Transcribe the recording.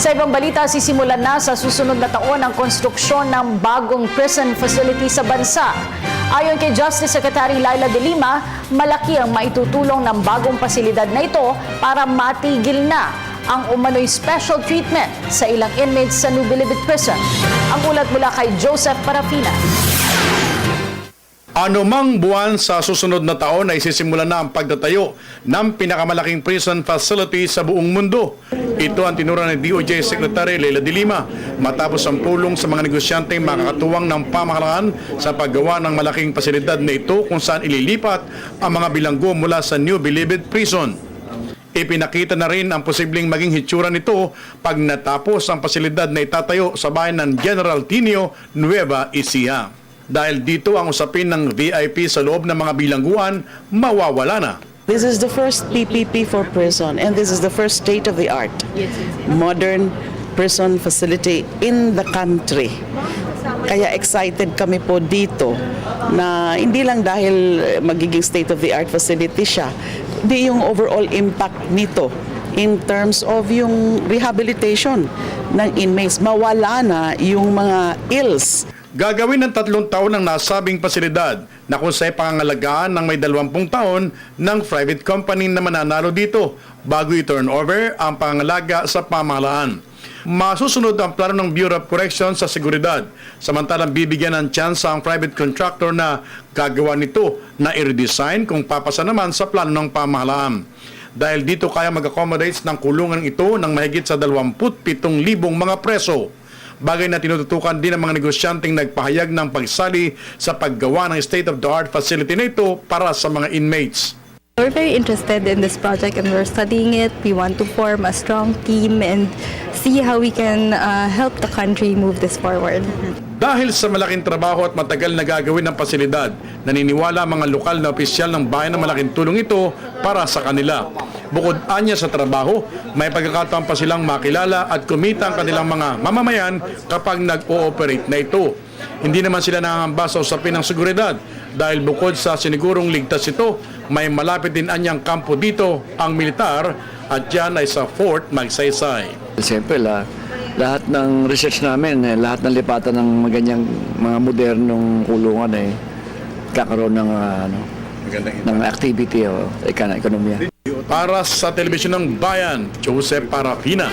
Sa ibang balita, sisimulan na sa susunod na taon ang konstruksyon ng bagong prison facility sa bansa. Ayon kay Justice Secretary Laila De Lima, malaki ang maitutulong ng bagong pasilidad na ito para matigil na ang umano'y special treatment sa ilang inmates sa New Bilibid Prison. Ang ulat mula kay Joseph Parafina. Anumang buwan sa susunod na taon ay sisimulan na ang pagtatayo ng pinakamalaking prison facility sa buong mundo. Ito ang tinura ni DOJ Secretary Laila De Lima matapos ang pulong sa mga negosyanteng makakatuwang ng pamahalaan sa paggawa ng malaking pasilidad na ito kung saan ililipat ang mga bilanggo mula sa New Bilibid Prison. Ipinakita na rin ang posibleng maging hitsura nito pag natapos ang pasilidad na itatayo sa bayan ng General Tinio, Nueva Ecija. Dahil dito ang usapin ng VIP sa loob ng mga bilangguan, mawawala na. This is the first PPP for prison and this is the first state-of-the-art modern prison facility in the country. Kaya excited kami po dito na hindi lang dahil magiging state-of-the-art facility siya, hindi yung overall impact nito in terms of yung rehabilitation ng inmates. Mawala na yung mga ills. Gagawin ng 3 taon ang nasabing pasilidad na kung sa'y pangangalagaan ng may 20 taon ng private company na mananalo dito bago i-turn over ang pangangalaga sa pamahalaan. Masusunod ang plano ng Bureau of Corrections sa seguridad, samantalang bibigyan ng tsansa ang private contractor na gagawa nito na i-redesign kung papasa naman sa plano ng pamahalaan. Dahil dito kaya mag-accommodate ng kulungan ito ng mahigit sa 27,000 mga preso. Bagay na tinututukan din ng mga negosyanteng nagpahayag ng pagsali sa paggawa ng state-of-the-art facility na ito para sa mga inmates. We're very interested in this project and we're studying it. We want to form a strong team and see how we can help the country move this forward. Dahil sa malaking trabaho at matagal na gagawin ng pasilidad, naniniwala ang mga lokal na opisyal ng bayan na malaking tulong ito para sa kanila. Bukod anya sa trabaho, may pagkakataon pa silang makilala at kumita ang kanilang mga mamamayan kapag nag-ooperate na ito. Hindi naman sila nangangamba sa usapin ng seguridad dahil bukod sa sinigurong ligtas ito, may malapit din anyang kampo dito ang militar at yan ay sa Fort Magsaysay. Siyempre, lahat ng research namin, lahat ng lipatan ng ganyang mga modernong kulungan kakaroon ng ng activity o ekonomiya. Para sa Telebisyon ng Bayan, Joseph Parafina.